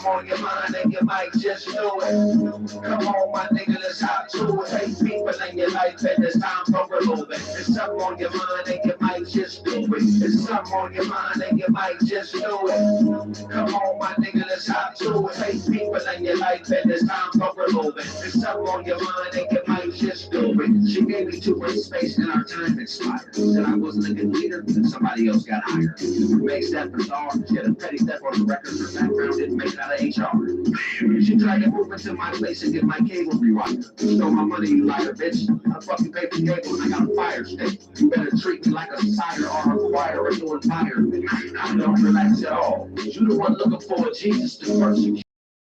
something on your mind and you might just do it. Come on, my nigga, let's hop to it. Hey, people in your life and it's time for removing. It's something on your mind and you might just do it. It's something on your mind and you might just do it. Come on, my nigga, let's hop to it. Hey, people in your life and it's time for removing. It's something on your mind and you might just do it. She gave me too much space and our time expired. Said I wasn't a good leader, and somebody else got hired. What makes that bizarre? She had a petty theft on the records, her background didn't make it out of HR. She tried to move into my place and get my cable rewired. Stole my money, you liar, bitch. I fucking paid for cable and I got a fire stick. You better treat me like a sire or a choir or doing fire. I don't relax at all. You the one looking for a Jesus to persecute.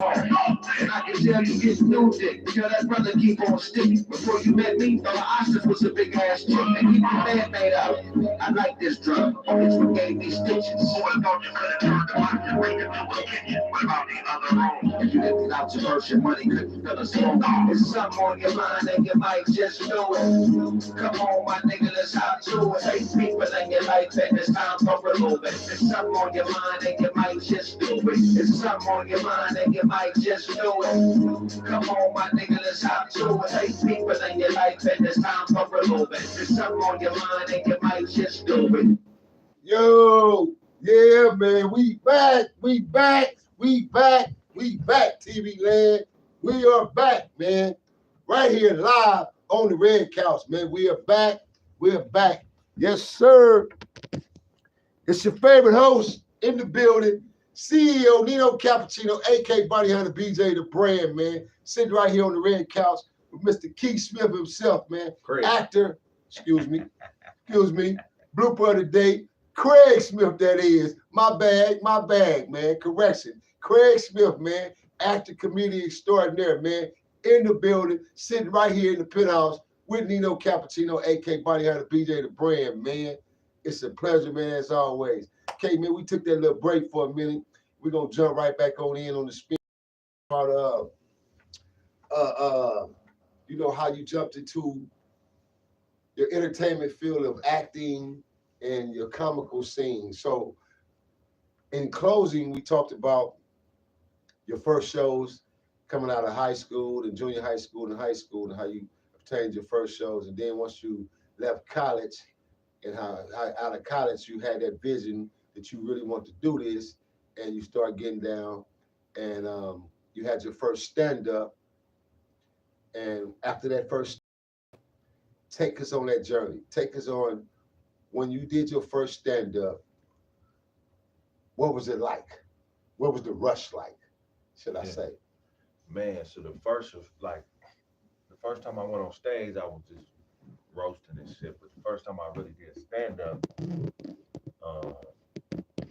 And I can tell you get new dick. Tell that brother keep on sticking. Before you met me, Fella Ostis was a big ass chick. And keep your bed made out. I like this drug. It's what gave me stitches. Boy, thought you could have turned the money and waited to a kitchen. What about the other room? If you emptied out your purse, your money couldn't fill a smoke. It's something on your mind and you might just do it. Come on, my nigga, let's hop to it. Hey, people in your life and it's time for removing. It's something on your mind and you might just do it. It's something on your mind and you might just do it. Come on, my nigga, let's hop to it. Hey, people in your life and it's time for removing. It's something on your mind and you might just do it. Yo, yeah, man, we back, TV land. We are back, man. Right here live on the red couch, man. We are back. Yes, sir. It's your favorite host in the building, CEO Nino Cappucino, aka Body Hunter BJ the brand, man. Sitting right here on the red couch with Mr. Keith Smith himself, man. Kraig. Actor, excuse me, blooper of the day, Kraig Smith, that is. My bag, man. Correction. Kraig Smith, man. Actor, comedian extraordinaire, man. In the building, sitting right here in the penthouse with Nino Cappucino, aka Body Hunter BJ the brand, man. It's a pleasure, man, as always. Okay, man, we took that little break for a minute. We're gonna jump right back on in on the spin part of you know how you jumped into your entertainment field of acting and your comical scene. So in closing, we talked about your first shows coming out of high school and junior high school and high school and how you obtained your first shows. And then once you left college and how out of college you had that vision that you really want to do this and you start getting down and you had your first stand-up. And after that first, take us on that journey. Take us on when you did your first stand-up, what was it like? What was the rush like, should I say? Man, so the first time I went on stage, I was just roasting and shit. But the first time I really did stand up,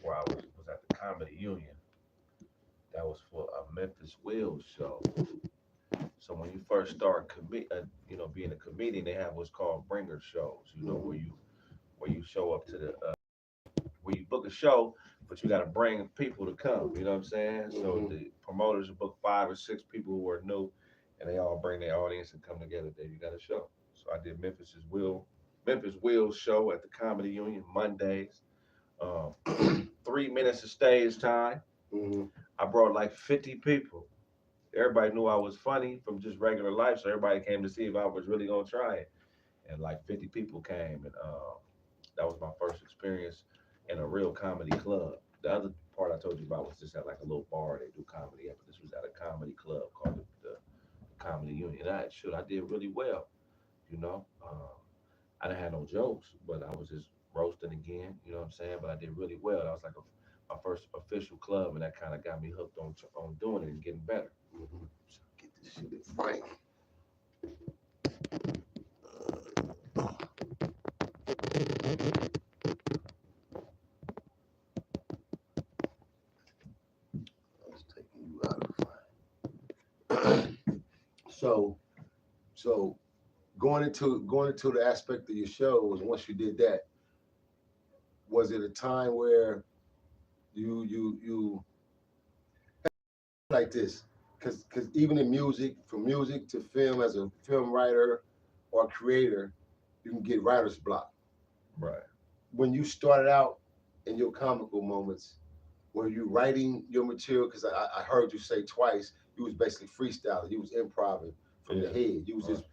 where I was at the Comedy Union, that was for a Memphis Wills show. So when you first start being a comedian, they have what's called bringer shows. You know, where you show up to the where you book a show, but you got to bring people to come. You know what I'm saying? So the promoters will book 5 or 6 people who are new, and they all bring their audience and come together. There you got a show. So I did Memphis Wills show at the Comedy Union Mondays. 3 minutes of stage time. I brought like 50 people. Everybody knew I was funny from just regular life, so everybody came to see if I was really gonna try it. And like 50 people came, and that was my first experience in a real comedy club. The other part I told you about was just at like a little bar they do comedy at, but this was at a comedy club called the Comedy Union. And I did really well, you know. I didn't have no jokes, but I was just roasting again, you know what I'm saying? But I did really well. That was like my first official club, and that kind of got me hooked on doing it and getting better. So get this shit in frame. Let's take you out of frame. So going into the aspect of your show was once you did that, was it a time where you like this? Because even in music, from music to film, as a film writer or creator, you can get writer's block. Right. When you started out in your comical moments, were you writing your material? Because I heard you say twice you was basically freestyling. You was improvising from the head. You was just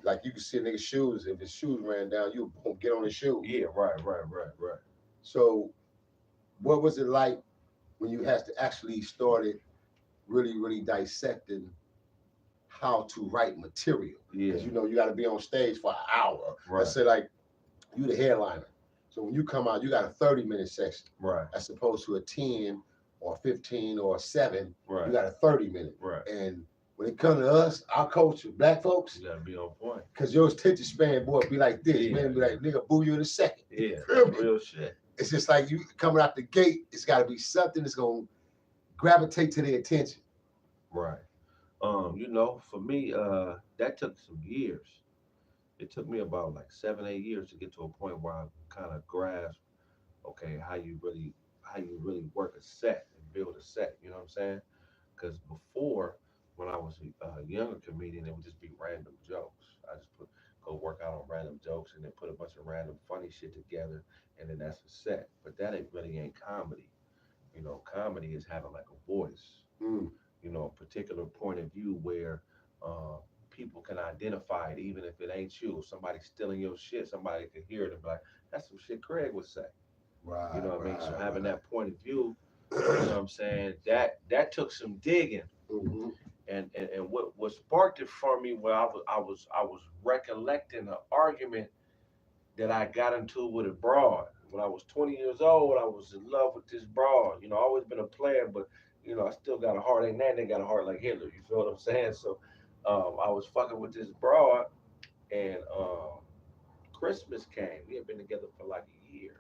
like you could see a nigga's shoes. If his shoes ran down, you would boom, get on his shoes. Yeah, right. So what was it like when you had to actually started really dissecting how to write material? Yeah. Because you know you got to be on stage for an hour. Right. Let's say like you the headliner. So when you come out, you got a 30-minute section. Right. As opposed to a 10 or 15 or a 7. Right. You got a 30-minute. Right. And when it comes to us, our culture, black folks, you gotta be on point. Because your attention span, boy, be like this. Yeah, Man, be like, nigga, boo you in a second. Yeah, real shit. It's just like you coming out the gate, it's got to be something that's going to gravitate to their attention. Right. You know, for me, that took some years. It took me about like 7, 8 years to get to a point where I kind of grasped, okay, how you really work a set and build a set. You know what I'm saying? Because before, when I was a younger comedian, it would just be random jokes. I just go work out on random jokes and then put a bunch of random funny shit together, and then that's a set. But that ain't comedy. You know, comedy is having like a voice. You know, a particular point of view where people can identify it, even if it ain't you. Somebody stealing your shit, somebody can hear it and be like, "That's some shit Kraig would say." Right. You know what I mean? So having that point of view, you know what I'm saying, that took some digging. And what sparked it for me, where I was recollecting an argument that I got into with a broad. When I was 20 years old, I was in love with this broad. You know, I always been a player, but you know, I still got a heart. Ain't that they got a heart like Hitler? You feel what I'm saying? So, I was fucking with this broad, and Christmas came. We had been together for like a year.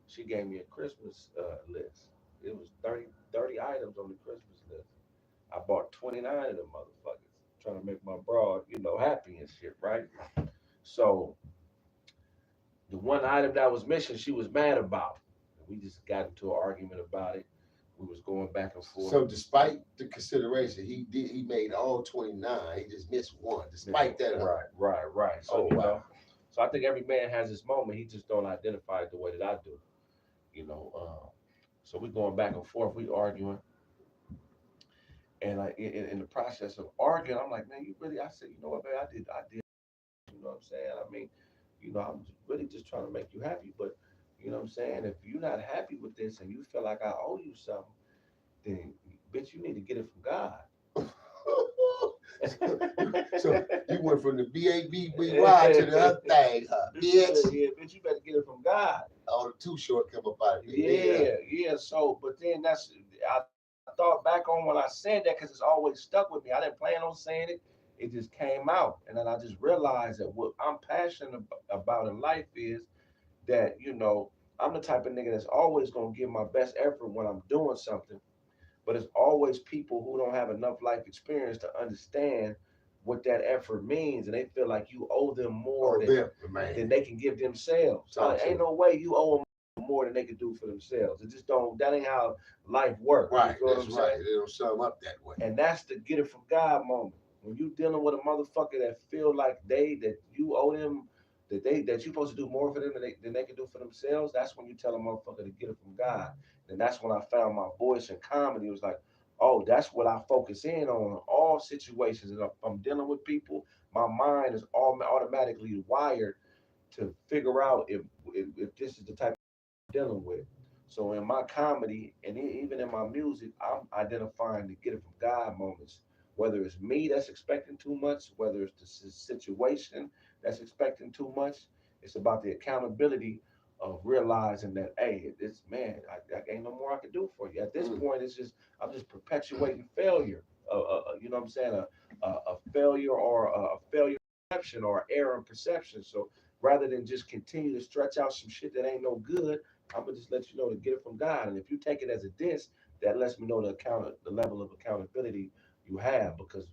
She gave me a Christmas list. It was 30 items on the Christmas list. I bought 29 of them motherfuckers, trying to make my broad, you know, happy and shit, right? So the one item that was missing, she was mad about. We just got into an argument about it. We was going back and forth. So despite the consideration, he made all 29. He just missed one. Despite that. Right. So you know, so I think every man has his moment. He just don't identify it the way that I do. You know, so we going back and forth. We arguing. And like in the process of arguing, I'm like, man, you really? I said, you know what, man, I did. You know what I'm saying? I mean, you know, I'm really just trying to make you happy. But you know what I'm saying? If you're not happy with this and you feel like I owe you something, then bitch, you need to get it from God. So you went from the BABBY to the other thing, huh? Bitch. Yeah, bitch, you better get it from God. All the too short come up out of it. Yeah. So, but then I thought back on when I said that because it's always stuck with me. I didn't plan on saying it. It just came out. And then I just realized that what I'm passionate about in life is that, you know, I'm the type of nigga that's always going to give my best effort when I'm doing something. But it's always people who don't have enough life experience to understand what that effort means. And they feel like you owe them more than they can give themselves. So ain't no way you owe them more than they can do for themselves. It just don't, that ain't how life works. Right, you know that's right. They don't sum up that way. And that's the get it from God moment. When you dealing with a motherfucker that feel like that you owe them, that you supposed to do more for them than they can do for themselves, that's when you tell a motherfucker to get it from God. And that's when I found my voice in comedy. It was like, oh, that's what I focus in on all situations. And if I'm dealing with people, my mind is automatically wired to figure out if this is the type of dealing with. So in my comedy and even in my music, I'm identifying the get it from God moments. Whether it's me that's expecting too much, whether it's the situation that's expecting too much, it's about the accountability of realizing that, hey, this man, I ain't no more I can do for you. At this point, I'm just perpetuating failure. You know what I'm saying? A failure or a failure perception or error in perception. So rather than just continue to stretch out some shit that ain't no good, I'm gonna just let you know to get it from God. And if you take it as a diss, that lets me know the level of accountability you have, because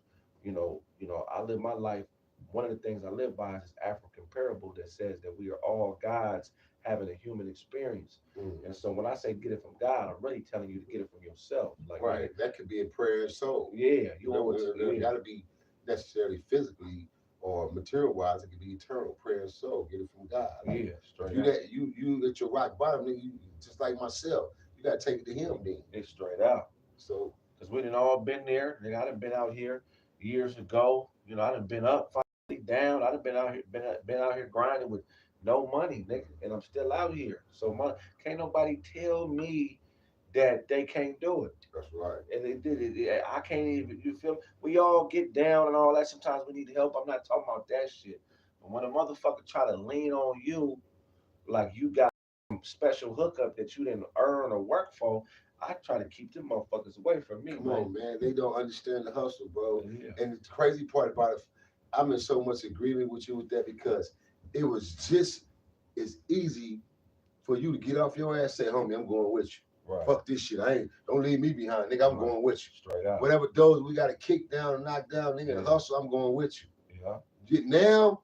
I live my life. One of the things I live by is this African parable that says that we are all gods having a human experience. And so when I say get it from God, I'm really telling you to get it from yourself. Like, right, that could be a prayer and soul. Yeah, you know, it got to be necessarily physically or material wise. It could be eternal prayer and soul. Get it from God. Like, yeah, straight you at your rock bottom, you just like myself. You gotta take it to him then. It's straight out. So Because we done all been there. Nigga, I done been out here years ago. You know, I done been up, finally down. I done been out here, been out here grinding with no money, nigga, and I'm still out here. So can't nobody tell me that they can't do it. that's right. And they did it. I can't even. You feel? We all get down and all that. Sometimes we need help. I'm not talking about that shit. But when a motherfucker try to lean on you like you got some special hookup that you didn't earn or work for, I try to keep them motherfuckers away from me, Come man. on, man. They don't understand the hustle, bro. Yeah. And the crazy part about it, I'm in so much agreement with you with that because it was just as easy for you to get off your ass, say, homie, I'm going with you. Right. Fuck this shit. Don't leave me behind. Nigga, I'm Right. going with you. Straight out. Whatever doors we got to kick down and knock down, nigga, Yeah. the hustle, I'm going with you. Yeah. Now,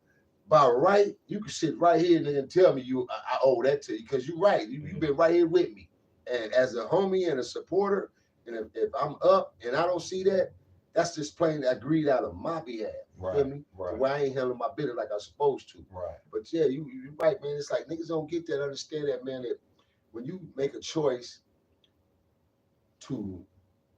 by right, you can sit right here, nigga, and tell me I owe that to you because you're right. You've been right here with me. And as a homie and a supporter, and if I'm up and I don't see that, that's just playing that greed out of my behalf. You feel me? Right. Where I ain't handling my business like I'm supposed to. Right. But yeah, you're right, man. It's like niggas don't get that, understand that, man, that when you make a choice to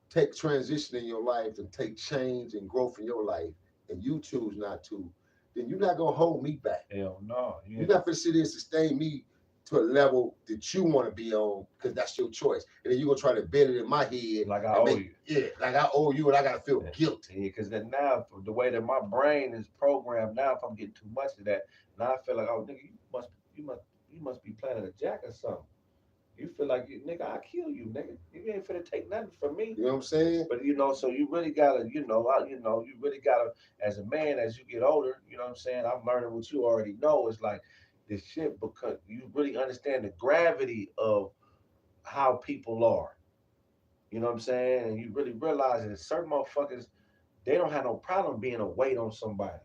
take transition in your life and take change and growth in your life, and you choose not to, then you're not gonna hold me back. Hell no. Yeah. You're not gonna sit there and sustain me to a level that you want to be on because that's your choice. And then you're gonna try to bed it in my head. Like I owe you. Yeah, like I owe you and I gotta feel guilty. Yeah, because then now the way that my brain is programmed now, if I'm getting too much of that, now I feel like, oh nigga, you must be planning a jack or something. You feel like nigga, I'll kill you, nigga. You ain't finna take nothing from me. You know what I'm saying? But so you really gotta, you really gotta, as a man, as you get older, you know what I'm saying? I'm learning what you already know. It's like this shit because you really understand the gravity of how people are. You know what I'm saying? And you really realize that certain motherfuckers, they don't have no problem being a weight on somebody.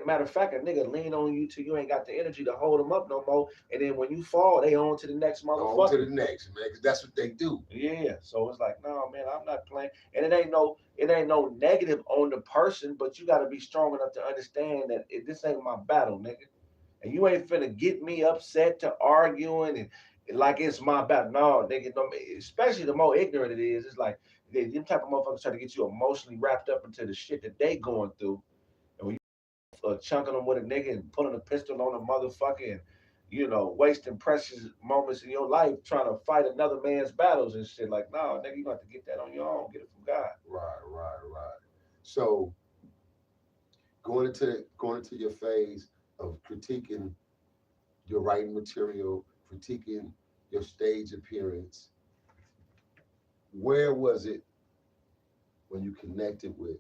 Matter of fact, a nigga lean on you till you ain't got the energy to hold them up no more. And then when you fall, they on to the next motherfucker. On to the next, man, because that's what they do. Yeah. So it's like, no, man, I'm not playing. And it ain't no negative on the person, but you gotta be strong enough to understand that this ain't my battle, nigga. And you ain't finna get me upset to arguing and like it's my battle. No, nigga, especially the more ignorant it is, it's like them type of motherfuckers try to get you emotionally wrapped up into the shit that they going through. And when you chunking them with a nigga and pulling a pistol on a motherfucker and wasting precious moments in your life trying to fight another man's battles and shit. Like, no, nigga, you got to get that on your own. Get it from God. Right. So going into your phase of critiquing your writing material, critiquing your stage appearance, where was it when you connected with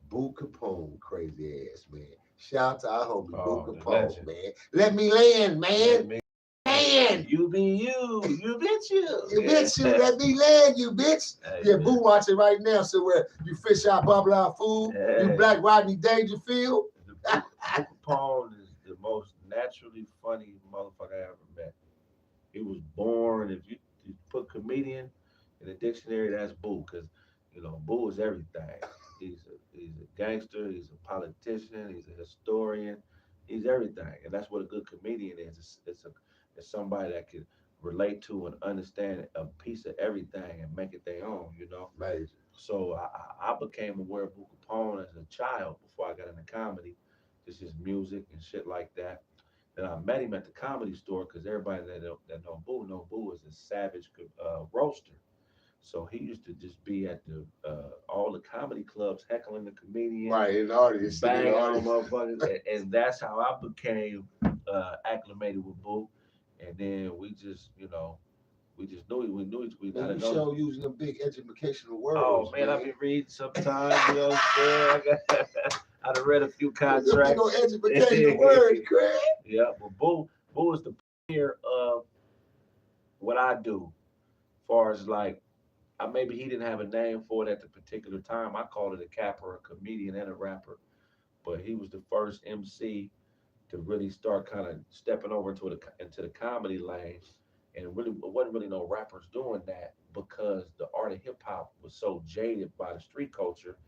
Bu Capone, crazy ass man? Shout out to our homie Bu Capone, man. Let me land, man. Man. You be you. You bitch you. You bitch you. Let me land, you bitch. Yeah, Bu watching right now. So where you fish out bubble out food, you Black Rodney Dangerfield. Bu Capone is the most naturally funny motherfucker I ever met. He was born, if you put comedian in the dictionary, that's Bu, because Bu is everything. He's a gangster, he's a politician, he's a historian, he's everything. And that's what a good comedian is. It's somebody that can relate to and understand a piece of everything and make it their own. Amazing. So I became aware of Bu Capone as a child before I got into comedy, just his music and shit like that. Then I met him at the comedy store because everybody that know Bu is a savage roaster. So he used to just be at the all the comedy clubs heckling the comedians, right, in the audience, banging on motherfuckers, and that's how I became acclimated with Bu. And then we just knew we man, gotta you know. show using them big educational words. Oh man, I've been reading sometimes. You know what I'm saying? I done read a few contracts. No educational words, Kraig. Yeah, but Bu is the pioneer of what I do. As far as like, maybe he didn't have a name for it at the particular time. I called it a capper, a comedian, and a rapper. But he was the first MC to really start kind of stepping over into the comedy lane. And really, it wasn't really no rappers doing that because the art of hip hop was so jaded by the street culture.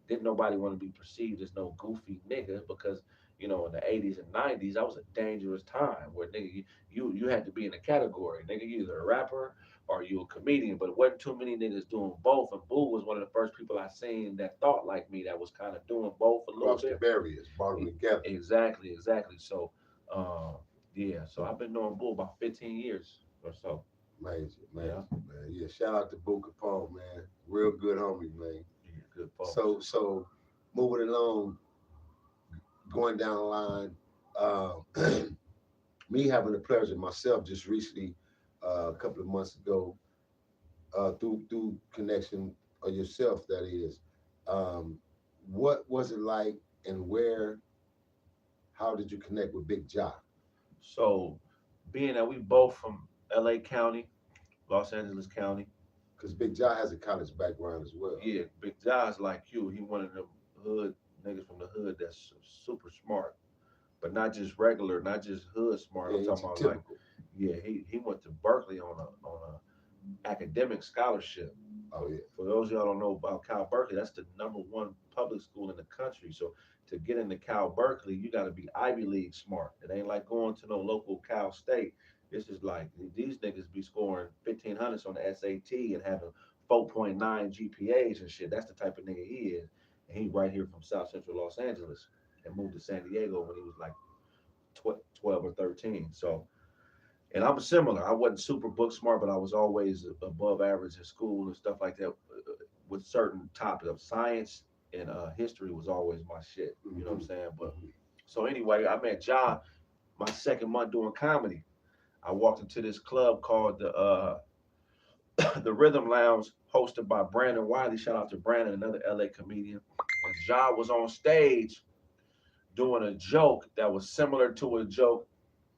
Didn't nobody want to be perceived as no goofy nigga because in the 80s and 90s, that was a dangerous time where nigga you had to be in a category. Nigga, you either a rapper are you a comedian? But it wasn't too many niggas doing both. And Bu was one of the first people I seen that thought like me, that was kind of doing both a little Cross the bit. barriers, brought them together. Exactly, exactly. So, yeah. So I've been knowing Bu about 15 years or so. Amazing, Yeah, man. Yeah, shout out to Bu Capone, man. Real good homie, man. yeah, good folks. So moving along, going down the line, me having the pleasure myself just recently, a couple of months ago, through connection of yourself, that is, um, what was it like, and where, how did you connect with Big Ja? So, being that we both from L.A. County, Los Angeles County, Because Big Ja has a college background as well. yeah, Big John's like you. He one of them hood niggas from the hood that's super smart, but not just regular, not just hood smart. Yeah, I'm it's talking about like, typical. yeah, he went to Berkeley on a academic scholarship. Oh yeah. For those of y'all don't know about Cal Berkeley, that's the #1 public school in the country. So to get into Cal Berkeley, you got to be Ivy League smart. It ain't like going to no local Cal State. This is like these niggas be scoring 1500s on the SAT and having 4.9 GPAs and shit. That's the type of nigga he is. And he right here from South Central Los Angeles and moved to San Diego when he was like 12 or 13. So, and I'm similar. I wasn't super book smart, but I was always above average in school and stuff like that. With certain topics of science and history was always my shit. You know what I'm saying? But so anyway, I met Ja my second month doing comedy. I walked into this club called the the Rhythm Lounge, hosted by Brandon Wiley. Shout out to Brandon, another LA comedian. And Ja was on stage doing a joke that was similar to a joke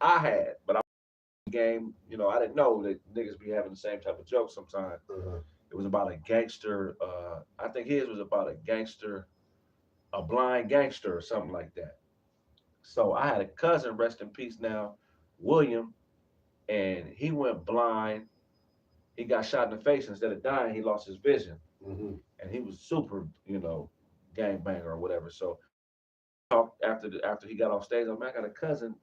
I had, but I game, I didn't know that niggas be having the same type of jokes sometimes. Uh-huh. It was about a gangster. I think his was about a gangster, a blind gangster or something like that. So I had a cousin, rest in peace now, William, and he went blind. He got shot in the face. Instead of dying, he lost his vision. Mm-hmm. And he was super, gangbanger or whatever. So after he got off stage, I'm like, I got a cousin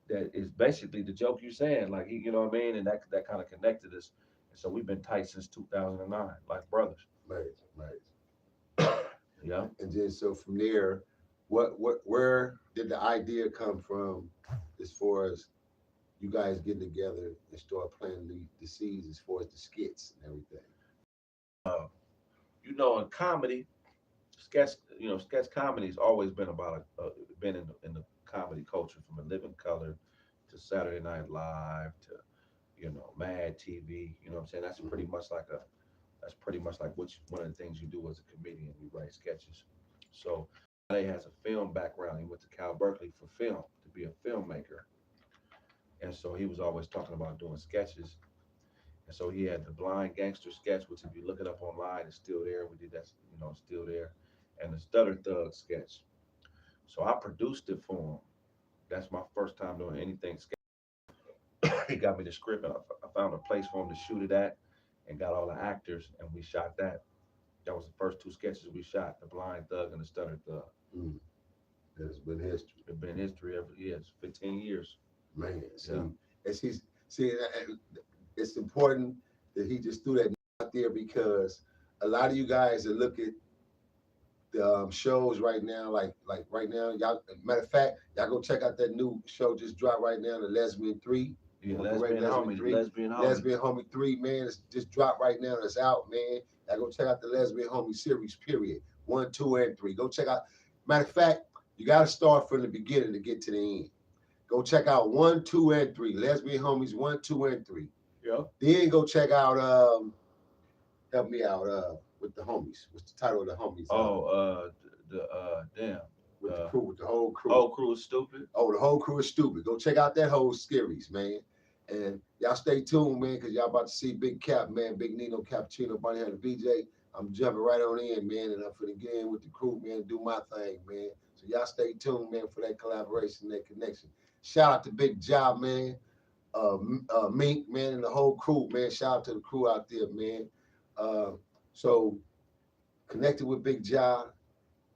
that is basically the joke you saying, like he, you know what I mean, and that kind of connected us. And so we've been tight since 2009, like brothers. Nice. Yeah. And then so from there, where did the idea come from, as far as you guys getting together and start planting the seeds as far as the skits and everything? In comedy, sketch comedy's always been about been in the comedy culture, from a Living Color to Saturday Night Live to Mad TV. You know what I'm saying? That's pretty much like one of the things you do as a comedian. You write sketches. So he has a film background. He went to Cal Berkeley for film to be a filmmaker, and so he was always talking about doing sketches. And so he had the blind gangster sketch, which if you look it up online, it's still there. We did that, still there, and the Stutter Thug sketch. So I produced it for him. That's my first time doing anything sketch. He got me the script, and I found a place for him to shoot it at, and got all the actors, and we shot that. That was the first two sketches we shot: the Blind Thug and the Stutter Thug. Mm. That's been history. It's been history every year. It's 15 years. Man, see, Yeah. as he's see, it's important that he just threw that out there, because a lot of you guys that look at the shows right now, like right now, y'all. Matter of fact, y'all go check out that new show just dropped right now, the Lesbian 3. Yeah, Lesbian homie, 3. lesbian homie. Lesbian Homie 3, man, it's just dropped right now. It's out, man. Y'all go check out the Lesbian Homie series, period. 1, 2, and 3. Go check out. Matter of fact, you got to start from the beginning to get to the end. Go check out 1, 2, and 3. Lesbian Homies 1, 2, and 3. Yeah. Then go check out help me out with the homies. What's the title of the homies? Damn. With the crew, with the whole crew. Whole crew is stupid. Oh, the whole crew is stupid. Go check out that whole series, man. And y'all stay tuned, man, because y'all about to see Big Cap, man, Big Nino Cappucino, Bunny Hunter VJ. I'm jumping right on in, man, and I'm finna get in with the crew, man, and do my thing, man. So y'all stay tuned, man, for that collaboration, that connection. Shout out to Big Job, man. Mink, man, and the whole crew, man. Shout out to the crew out there, man. So connected with Big Job.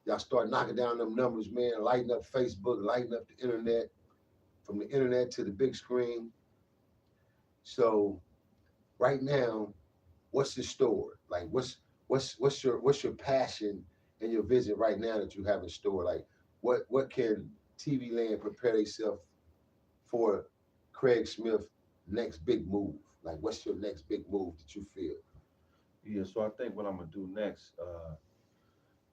Y'all start knocking down them numbers, man. Lighting up Facebook, lighting up the internet, from the internet to the big screen. So right now, what's in store? Like what's your passion and your vision right now that you have in store? Like what can TV Land prepare themselves for Craig Smith next big move? Like what's your next big move that you feel? Yeah, so I think what I'm gonna do next,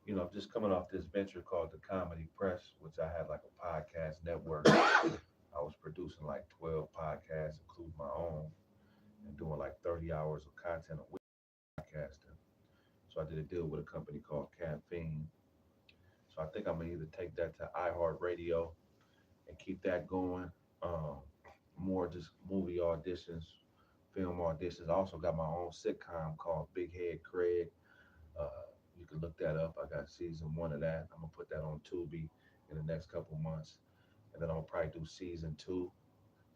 I'm just coming off this venture called the Comedy Press, which I had like a podcast network. I was producing like 12 podcasts, including my own, and doing like 30 hours of content a week podcasting. So I did a deal with a company called Caffeine. So I think I'm gonna either take that to iHeartRadio and keep that going. Um, More just movie auditions, film auditions. I also got my own sitcom called Big Head Kraig. You can look that up. I got season one of that. I'm gonna put that on Tubi in the next couple months, and then I'll probably do season two.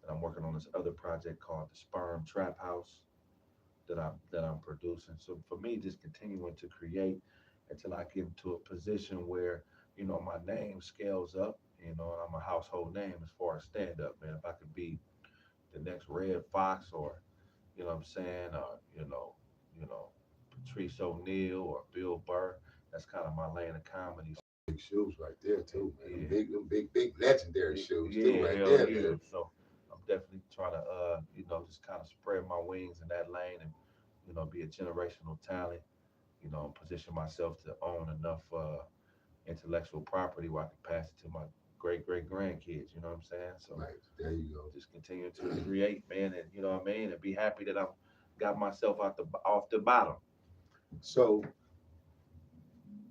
And I'm working on this other project called the Sperm Trap House that I'm producing. So for me, just continuing to create until I get into a position where my name scales up. I'm a household name as far as stand up, man. If I could be the next Red Fox, or what I'm saying, or Patrice O'Neal or Bill Burr, that's kind of my lane of comedy. Big shoes right there too, man. Yeah, Them big legendary shoes too, yeah, right hell there, yeah. man. So I'm definitely trying to, just kind of spread my wings in that lane and, be a generational talent. Position myself to own enough intellectual property where I can pass it to my great great grandkids. You know what I'm saying? So Right there, you go. just continue to create, man, and you know what I mean, and be happy that I'm got myself out the off the bottom. So,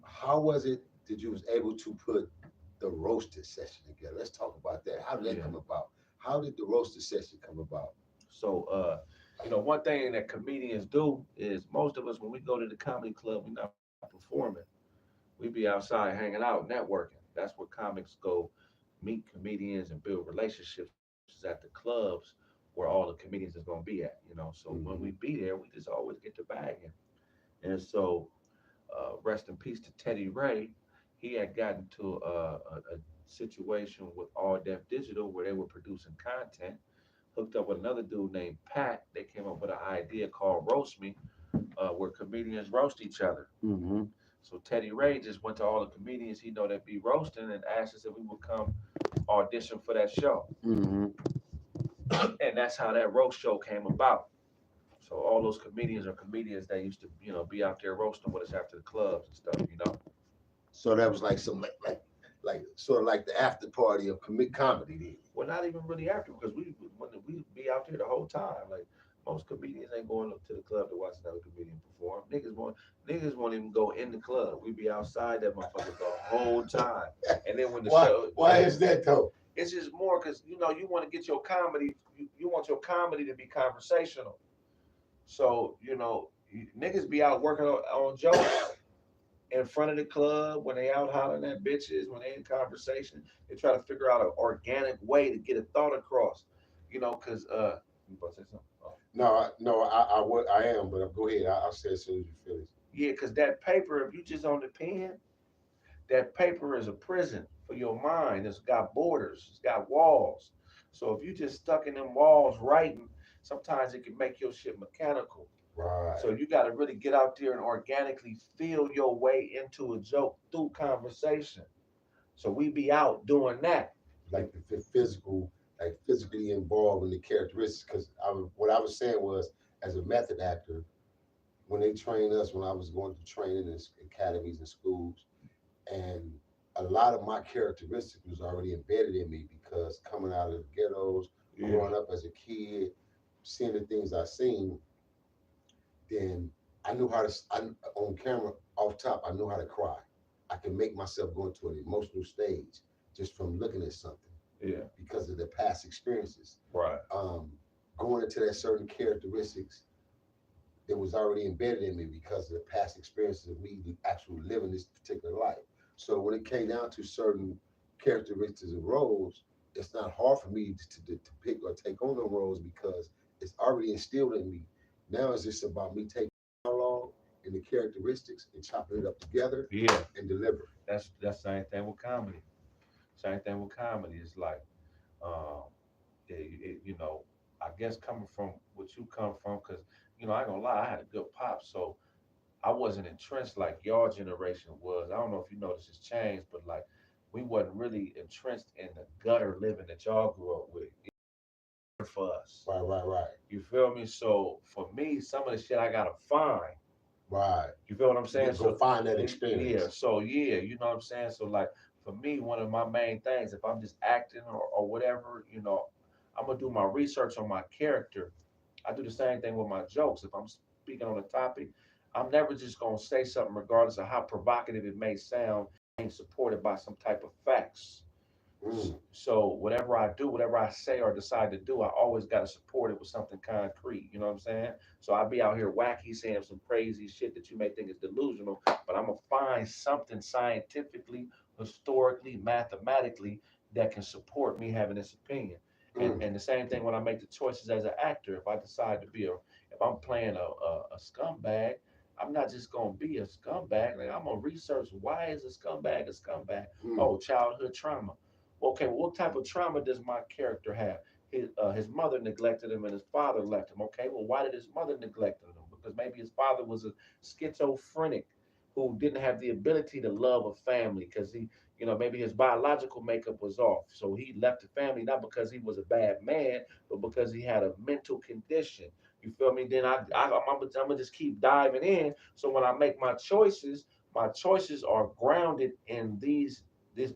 how was it that you was able to put the roasted session together? Let's talk about that. How did that Yeah. come about? How did the roasted session come about? So, one thing that comedians do is most of us, when we go to the comedy club, we're not performing. We be outside hanging out, networking. That's where comics go meet comedians and build relationships is at the clubs where all the comedians is gonna be at. So when we Hmm. be there, we just always get the bagging. And so, rest in peace to Teddy Ray. He had gotten to a situation with All Deaf Digital where they were producing content, hooked up with another dude named Pat. They came up with an idea called Roast Me, where comedians roast each other. Hmm. So Teddy Ray just went to all the comedians he know that be roasting and asked us if we would come audition for that show. Hmm. And that's how that roast show came about. So all those comedians are comedians that used to, be out there roasting with us after the clubs and stuff. So that was like some like sort of like the after party of comedy then. Well, not even really after because we be out there the whole time. Like most comedians ain't going up to the club to watch another comedian perform. Niggas won't even go in the club. We be outside that motherfucker the whole time. And then when the Why? show, Why is that though? it's just more because you want to get your comedy. You want your comedy to be conversational. So niggas be out working on jokes in front of the club when they out hollering at bitches, when they in conversation, they try to figure out an organic way to get a thought across. Because you about to say something? Oh. No, I am, but go ahead. I'll say as soon as you finish. Yeah, because that paper, if you just on the pen, that paper is a prison for your mind. It's got borders, it's got walls. So if you just stuck in them walls writing, sometimes it can make your shit mechanical. Right. So you got to really get out there and organically feel your way into a joke through conversation. So we be out doing that. Like the physical, like physically involved in the characteristics. Because what I was saying was, as a method actor, when they trained us, when I was going to training in academies and schools, and a lot of my characteristics was already embedded in me because coming out of the ghettos, growing up as a kid, seeing the things I seen, then I knew how to, on camera, off top, I knew how to cry. I can make myself go into an emotional stage just from looking at something Yeah. because of the past experiences. Right. Going into that certain characteristics that was already embedded in me because of the past experiences of me actually living this particular life. So when it came down to certain characteristics and roles, it's not hard for me to pick or take on the roles because it's already instilled in me. Now it's just about me taking dialogue and the characteristics and chopping it up together, Yeah. and deliver. That's the same thing with comedy. Same thing with comedy. It's like, um, I guess coming from what you come from, because I ain't gonna lie, I had a good pop, so I wasn't entrenched like your generation was. I don't know if you noticed this change, but like we wasn't really entrenched in the gutter living that y'all grew up with. For us. Right. You feel me? So for me, some of the shit I gotta find. Right. You feel what I'm You saying? go So find that yeah, experience. so yeah, you know what I'm saying? So like for me, one of my main things, if I'm just acting or whatever, I'm gonna do my research on my character. I do the same thing with my jokes. If I'm speaking on a topic, I'm never just gonna say something regardless of how provocative it may sound, ain't supported by some type of facts. Mm. So whatever I do, whatever I say or decide to do, I always got to support it with something concrete. You know what I'm saying? So I be out here wacky saying some crazy shit that you may think is delusional, but I'm gonna find something scientifically, historically, mathematically that can support me having this opinion. And Mm. and the same thing when I make the choices as an actor. If I decide to be if I'm playing a scumbag, I'm not just gonna be a scumbag. Like I'm gonna research why is a scumbag a scumbag. Mm. Oh, childhood trauma. Okay, well, what type of trauma does my character have? His mother neglected him and his father left him. Okay, well, why did his mother neglect him? Because maybe his father was a schizophrenic who didn't have the ability to love a family because maybe his biological makeup was off. So he left the family not because he was a bad man, but because he had a mental condition. You feel me? Then I'm gonna just keep diving in. So when I make my choices are grounded in this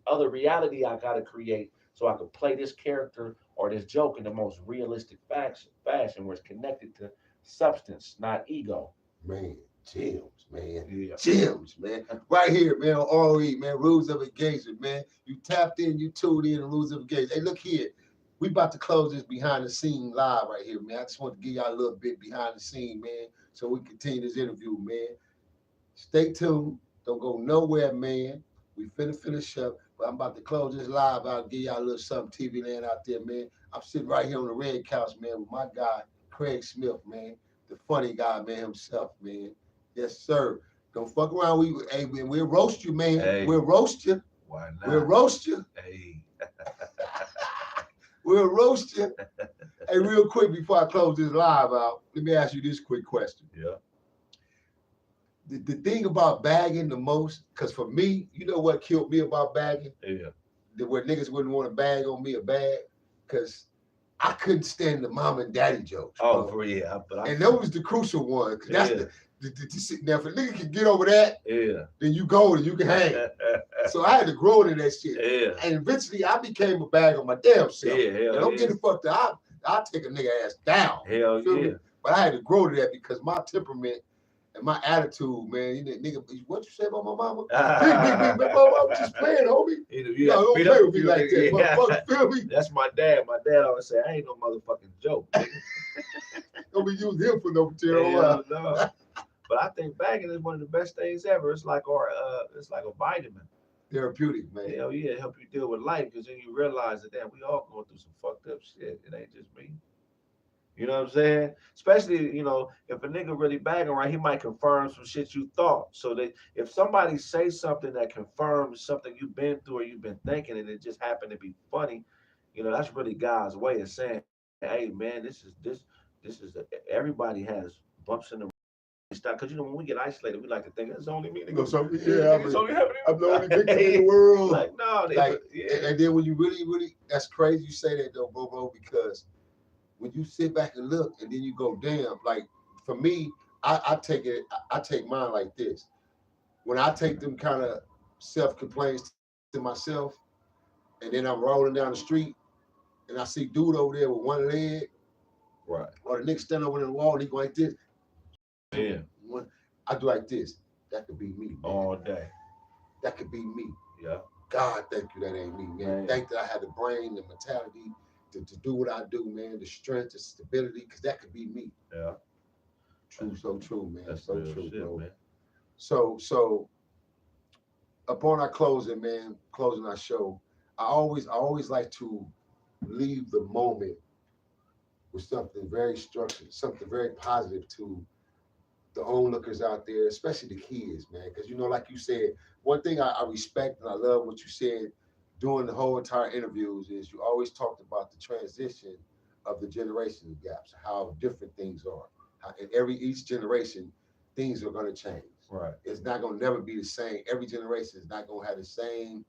other reality I gotta create so I could play this character or this joke in the most realistic fashion where it's connected to substance, not ego. Man, gems, man. Yeah. Gems, man. Right here, man, on ROE, man. Rules of engagement, man. You tapped in, you tuned in, rules of engagement. Hey, look here. We about to close this behind the scene live right here, man. I just want to give y'all a little bit behind the scene, man, so we continue this interview, man. Stay tuned. Don't go nowhere, man. We finna finish up, but I'm about to close this live out, give y'all a little something TV land out there, man. I'm sitting right here on the red couch, man, with my guy, Kraig Smith, man. The funny guy, man, himself, man. Yes, sir. Don't fuck around. We'll roast you, man. Hey, We'll roast you. why not? We'll roast you. Hey. We'll roast you. Hey, real quick before I close this live out, let me ask you this quick question. Yeah. The thing about bagging the most, because for me, you know what killed me about bagging? Yeah. Where niggas wouldn't want to bag on me a bag, because I couldn't stand the mom and daddy jokes. Oh, bro. for yeah. And that was the crucial one, because that's now if a nigga can get over that, then you go and you can hang. So I had to grow into that shit. Yeah. And eventually I became a bag on my damn self. Yeah, and I'm getting fucked up. I'll take a nigga ass down. Hell yeah. Me? But I had to grow to that because my temperament and my attitude, man, nigga, what you say about my mama? Big, mama, I'm just playing, homie. You don't play with me like that, motherfucker. Feel me? That's my dad. My dad always say, I ain't no motherfucking joke. Don't be using him for no material. No. But I think bagging is one of the best things ever. It's like it's like a vitamin. Therapeutic, man. Hell yeah, it help you deal with life because then you realize that damn, we all going through some fucked up shit. It ain't just me. You know what I'm saying? Especially, if a nigga really bagging right, he might confirm some shit you thought. So that if somebody says something that confirms something you've been through or you've been thinking and it just happened to be funny, that's really God's way of saying, hey man, everybody has bumps in the stop because when we get isolated, we like to think it's only me. It's only happening. I'm the only victim in the world. Like no, and then when you really, that's crazy you say that though, bro, because when you sit back and look, and then you go, damn. Like for me, I take mine like this. When I take them kind of self complaints to myself, and then I'm rolling down the street, and I see dude over there with one leg, right, or the nigga standing over the wall, and he go like this. Yeah. I do like this. That could be me, man. All day. That could be me. Yeah. God, thank you, that ain't me, man. Thank that I had the brain, the mentality to do what I do, man. The strength, the stability, because that could be me. Yeah. True, so true, man. That's so true, shit, bro. Man. So upon our closing, man, closing our show, I always like to leave the moment with something very structured, something very positive to the onlookers out there, especially the kids, man. Because like you said, one thing I respect and I love what you said during the whole entire interviews is you always talked about the transition of the generation gaps, how different things are, In every each generation, things are going to change. Right. It's not going to never be the same. Every generation is not going to have the same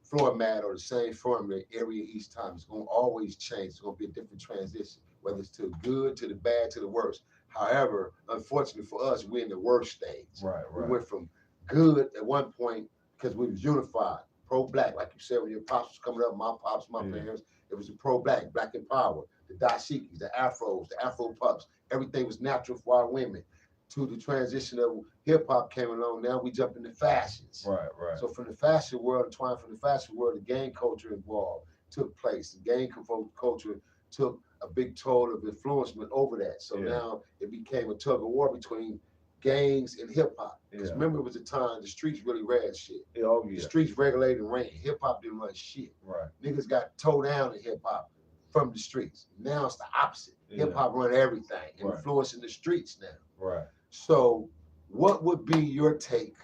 format or the same formula every each time. It's going to always change. It's going to be a different transition, whether it's to the good, to the bad, to the worst. However, unfortunately for us, we're in the worst stage. Right. We went from good at one point because we was unified, pro-black, like you said, when your pops was coming up, my pops, my parents, it was a pro-black, black in power, the dashikis, the afros, the afro pups, everything was natural for our women. To the transition of hip hop came along, now we jump into fashions. Right, right. So from the fashion world, entwined from the fashion world, the gang culture involved took place. The gang culture took a big toll of influencement over that. So now it became a tug of war between gangs and hip hop. Because remember, it was a time the streets really ran shit. The streets regulated and ran. Hip hop didn't run shit. Right. Niggas got towed down in hip hop from the streets. Now it's the opposite. Hip hop run everything, influencing the streets now. Right. So, what would be your take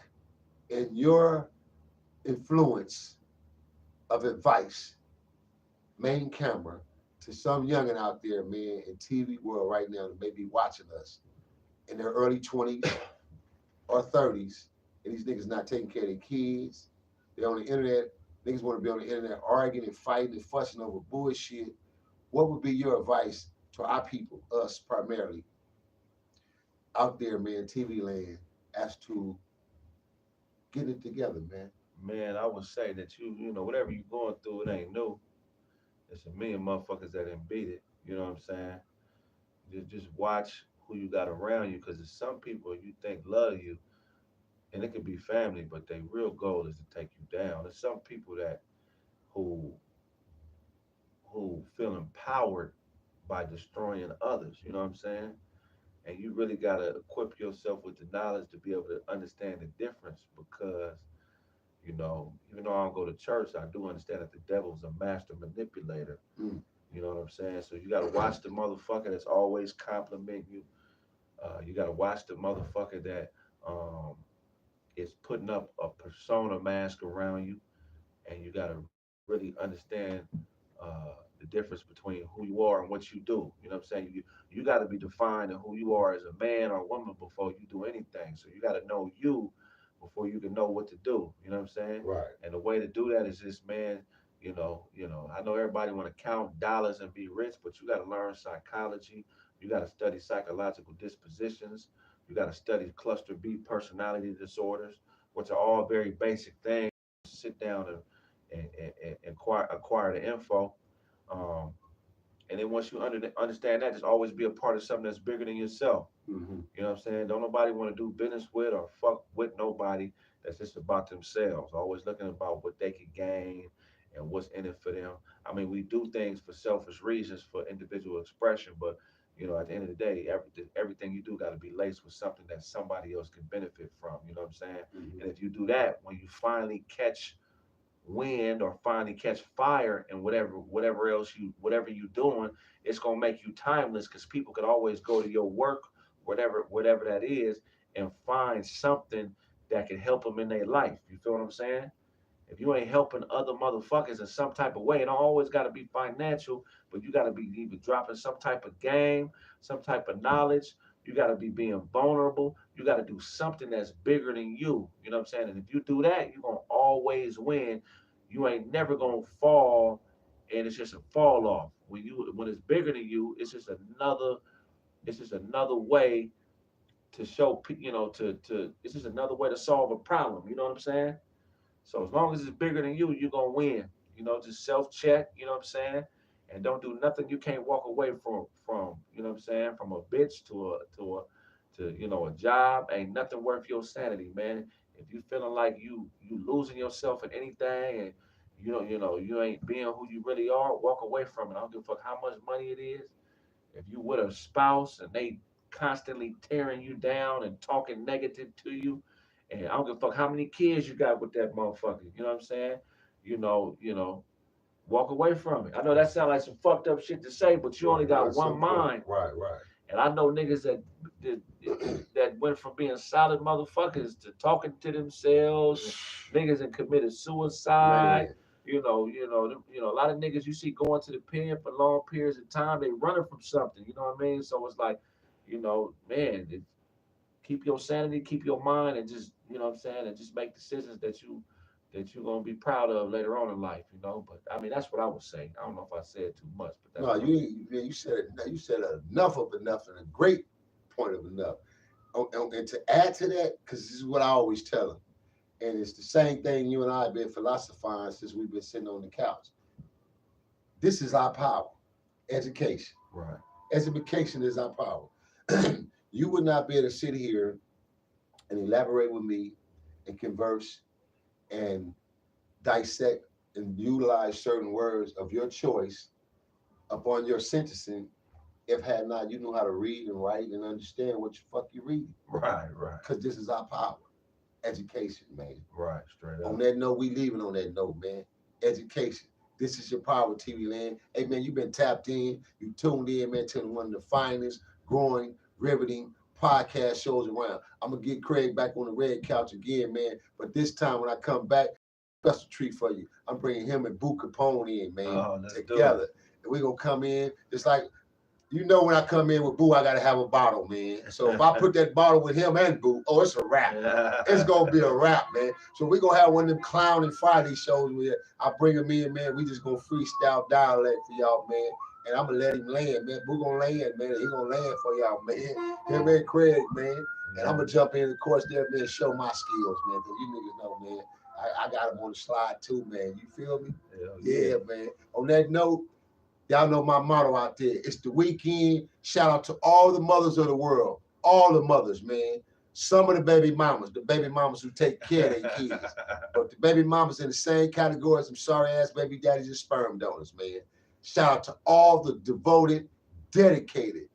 and your influence of advice, main camera, to some youngin' out there, man, in TV world right now that may be watching us in their early 20s or 30s, and these niggas not taking care of their kids. They're on the internet. Niggas want to be on the internet arguing and fighting and fussing over bullshit. What would be your advice to our people, us primarily, out there, man, TV land, as to get it together, man? Man, I would say that you know, whatever you're going through, it ain't new. It's a million motherfuckers that didn't beat it. You know what I'm saying? Just watch who you got around you, because there's some people you think love you, and it could be family, but their real goal is to take you down. There's some people that who feel empowered by destroying others. You know what I'm saying? And you really gotta equip yourself with the knowledge to be able to understand the difference, because you know, even though I don't go to church, I do understand that the devil's a master manipulator. You know what I'm saying? So you gotta watch the motherfucker that's always complimenting you. You gotta watch the motherfucker that is putting up a persona mask around you, and you gotta really understand the difference between who you are and what you do. You know what I'm saying? You got to be defined in who you are as a man or a woman before you do anything. So you got to know you before you can know what to do. You know what I'm saying? Right. And the way to do that is just, man. I know everybody want to count dollars and be rich, but you got to learn psychology. You got to study psychological dispositions. You got to study cluster B personality disorders, which are all very basic things. Sit down and acquire the info. Um, and then once you understand that, just always be a part of something that's bigger than yourself. You know what I'm saying? Don't nobody want to do business with or fuck with nobody that's just about themselves. Always looking about what they could gain and what's in it for them. I mean, we do things for selfish reasons, for individual expression, but you know, at the end of the day, everything you do got to be laced with something that somebody else can benefit from. You know what I'm saying? And if you do that, when you finally catch wind or finally catch fire and whatever you doing, it's gonna make you timeless, because people could always go to your work, whatever that is, and find something that can help them in their life. You feel what I'm saying? If you ain't helping other motherfuckers in some type of way, it don't always got to be financial, but you got to be either dropping some type of game, some type of knowledge. You got to be being vulnerable. You got to do something that's bigger than you. You know what I'm saying? And if you do that, you're going to always win. You ain't never going to fall, and it's just a fall off. When it's bigger than you, it's just another way to show, it's just another way to solve a problem. You know what I'm saying? So as long as it's bigger than you, you're gonna win. You know, just self-check, you know what I'm saying? And don't do nothing you can't walk away from, you know what I'm saying? From a bitch to a job. Ain't nothing worth your sanity, man. If you feeling like you losing yourself in anything, and you ain't being who you really are, walk away from it. I don't give a fuck how much money it is. If you with a spouse and they constantly tearing you down and talking negative to you, and I don't give a fuck how many kids you got with that motherfucker. You know what I'm saying? Walk away from it. I know that sounds like some fucked up shit to say, but you only got one mind. Right, right. And I know niggas that went from being solid motherfuckers to talking to themselves, and niggas that committed suicide. Man. A lot of niggas you see going to the pen for long periods of time, they running from something. You know what I mean? So it's like, you know, man, keep your sanity, keep your mind, and just, you know what I'm saying, and just make decisions that you're gonna be proud of later on in life, you know. But I mean, that's what I would say. I don't know if I said too much, but that's No, what you said it. You said enough of enough, and a great point of enough. And to add to that, because this is what I always tell them, and it's the same thing you and I have been philosophizing since we've been sitting on the couch. This is our power, education. right, Education is our power. You would not be able to sit here and elaborate with me and converse and dissect and utilize certain words of your choice upon your sentencing if had not you knew how to read and write and understand what the fuck you read. right, Because this is our power. Education, man. right, straight On up. that note, we leaving on that note, man. Education. This is your power, TV land. Hey, man, you've been tapped in. You tuned in, man, to one of the finest, growing, riveting podcast shows around. I'm going to get Kraig back on the red couch again, man. But this time when I come back, special treat for you. I'm bringing him and Bu Capone in, man, together. And we're going to come in just like, you know, when I come in with Bu, I got to have a bottle, man. So if I put that bottle with him and Bu, oh, it's a wrap. It's going to be a wrap, man. So we're going to have one of them clowning Friday shows where I bring him in, man. We just going to freestyle dialect for y'all, man. And I'm going to let him land, man. Bu going to land, man. He going to land for y'all, man. Him and Kraig, man. And I'm going to jump in, of course, there, man, show my skills, man. Because you niggas know, man, I got him on the slide too, man. You feel me? Yeah, man. On that note, y'all know my motto out there. It's the weekend. Shout out to all the mothers of the world. All the mothers, man. Some of the baby mamas who take care of their kids. But the baby mamas in the same category as some sorry-ass baby daddies and sperm donors, man. Shout out to all the devoted, dedicated,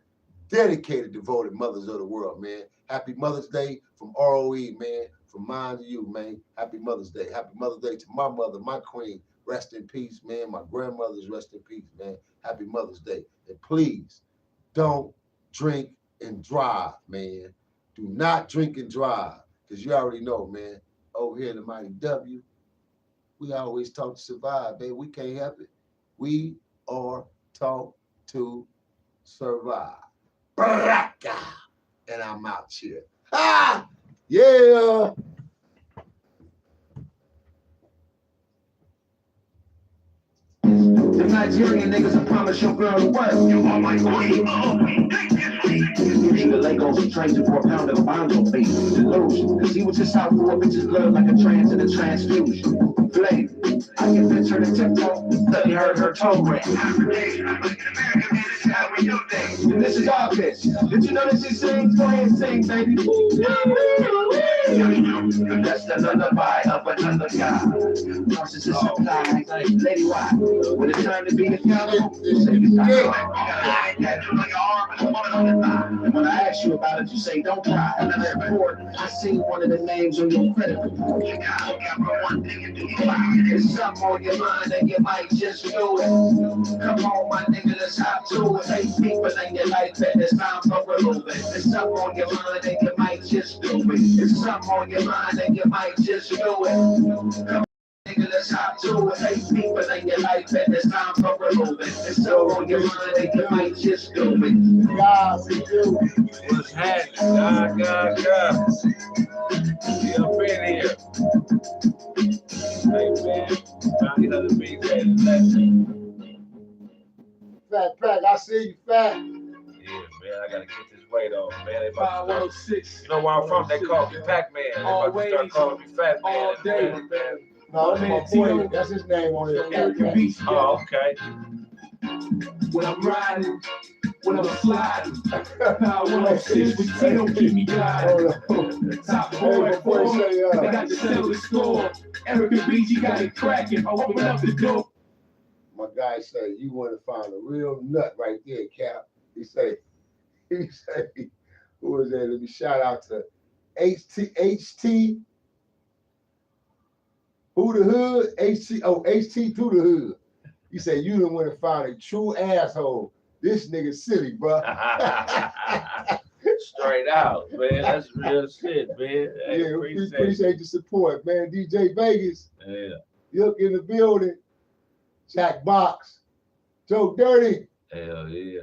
devoted mothers of the world, man. Happy Mother's Day from R.O.E., man. From mine to you, man. Happy Mother's Day. Happy Mother's Day to my mother, my queen. Rest in peace, man. My grandmother's rest in peace, man. Happy Mother's Day. And please don't drink and drive, man. Do not drink and drive. Because you already know, man. Over here in the Mighty W, we always taught to survive, baby. We can't help it. We are taught to survive. And I'm out here. Ah! Yeah! The Nigerian niggas, I promise your girl the work. You are my queen. Nigga Legos trained for a pound of bonzo bait. Delusion. Cause he was just out for a bitch's blood like a trans in a transfusion. Flame. I convinced her to tiptoe. Study heard her toe ring. This is our bitch. Did you know that she sings? Go ahead and sing, baby. That's the lullaby of another guy. Versus a supply. Lady, why? When it's time to be accountable, say it's time. And when I ask you about it, you say, don't cry. Another report, I seen one of the names on your credit report. There's something on your mind and you might just do it. Come on, my nigga, let's hop to it. Hey, people in your life, and it's time for a little bit. There's something on your mind and you might just do it. There's something on your mind and you might just do it. Come on, nigga, let's hop to it. Hey, people in your life, and it's time for a little bit. There's something on your mind and you might just do it. God, we do. What's happening? God. Get up in here. Hey, man. Found the other big Fat Pack, I see you, Fat. Yeah, man, I gotta get this weight off, man. They about to 506. start, you know where I'm from? They call me Pac-Man. They about to start calling me Fat Man. All day. No, that's my boy. That's his name on here. Oh, okay. When I'm riding, when I'm sliding, now 106 with Tino keep me gliding. Top boy, they got the settle the score. Eric and BG got it cracking. I open up the door. My guy say, you want to find a real nut right there, Cap. He say, who is that? Let me shout out to HT, who the hood? HT through the hood. He said, you done want to find a true asshole. This nigga silly, bro. Straight out, man. That's real shit, man. Hey, Yeah, we appreciate the support, man. DJ Vegas. Yeah. Look in the building. Jack Box. Joe Dirty. Hell yeah.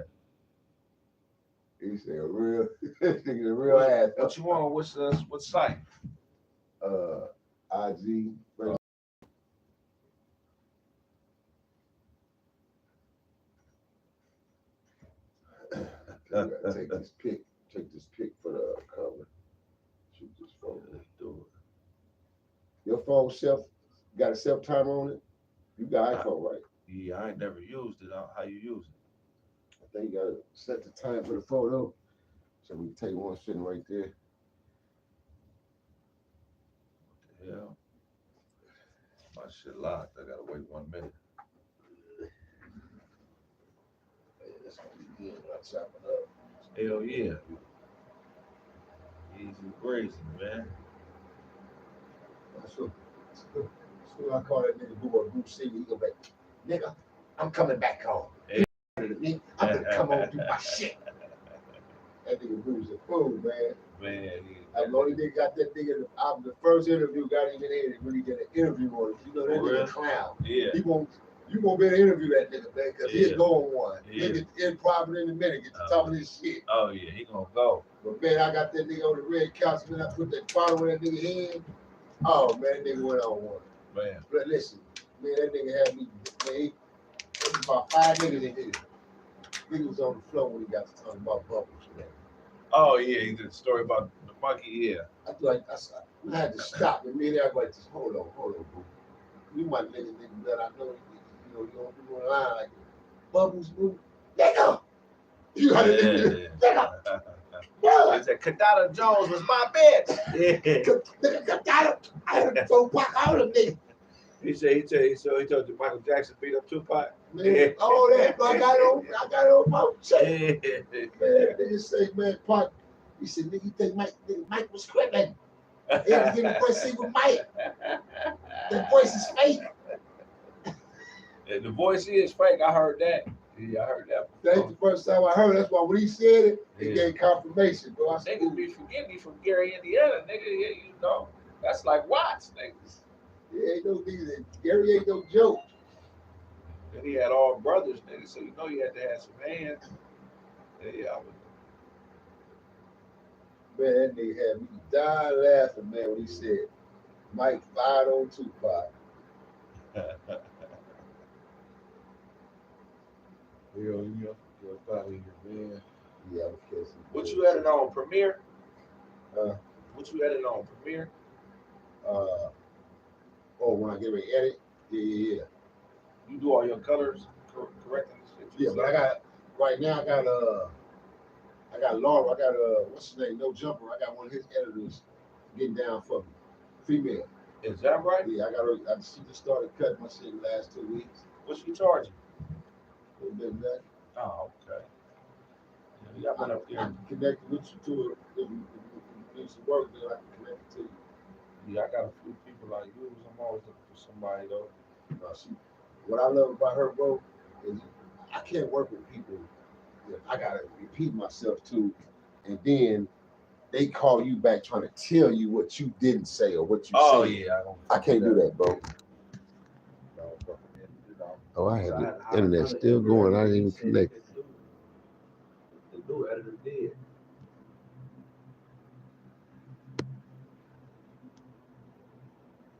He said real, this nigga a real ass. What you on? What site? IG. You gotta take this pic for the cover. Shoot this phone. Let's do it. Your phone got a self timer on it? You got iPhone, right? Yeah, I ain't never used it. How you use it? I think you gotta set the time for the photo. So we can take one sitting right there. What the hell? My shit locked. I gotta wait 1 minute. That's gonna be good when I chop it up. Hell yeah. Easy breezy, man. So I call that nigga Bu see me, he gonna be like, nigga, I'm coming back home. Hey. I'm gonna come home and do my shit. That nigga Bu's a fool, man. Man, I'm the only nigga got that nigga. The first interview got him in there and really did an interview on it. You know that nigga clown. Yeah. You won't be able to interview that nigga, man, because he'll go on one. Yeah. Nigga in private in a minute, get to talk of this shit. Oh yeah, he gonna go. But man, I got that nigga on the red couch, man. I put that bottle in that nigga head. Oh man, that nigga went on one. Man. But listen, man, that nigga had me, man, there was about 5 niggas in here. Nigga was on the floor when he got to talking about bubbles, man. Oh yeah, he did a story about the monkey. Yeah. I had to stop and me and everybody just hold on, boo. You my nigga that I know, you don't do a line like bubbles, boo. Nigga! You got it, nigga! He said, Kadada Jones was my bitch. Nigga, Kadada! I had to throw back all of them niggas. He told you Michael Jackson beat up Tupac. Man, all that, but I got on my shit. Man, nigga say, man, Park. He said, nigga, you think Mike was scripting? He had to get the voice with Mike. The voice is fake. And the voice is fake. I heard that. Yeah, I heard that. That's the first time I heard. That's why when he said it, it gave confirmation. Bro, Niggas be forgetting he from Gary, Indiana, nigga. Yeah, you know, that's like Watts, niggas. Yeah, ain't no niggas. Gary ain't no joke. And he had all brothers, nigga. So you know you had to have some hands. Yeah, I would. Man, that nigga had me dying laughing, man, when he said Mike fired on Tupac. You're out of here, man. Yeah, I'm kissing. What you edited on Premiere? What you edited on Premiere? When I get ready to edit, yeah. You do all your colors correcting this shit? Yeah, but I got Laura. I got what's his name? No Jumper. I got one of his editors getting down for me. Female. Is that right? Yeah, she just started cutting my shit the last 2 weeks. What you charging? A little bit of that. Oh, okay. Yeah, I've been up there. I can connect with you to it. If you need some work, then I can connect it to you. Yeah, I got a few people I use. I'm always looking for somebody though. What I love about her, bro, is I can't work with people. I gotta repeat myself too, and then they call you back trying to tell you what you didn't say or what you said. Oh yeah, I can't do that, bro. Oh, I had the internet still going. I didn't even connect. The new editor did.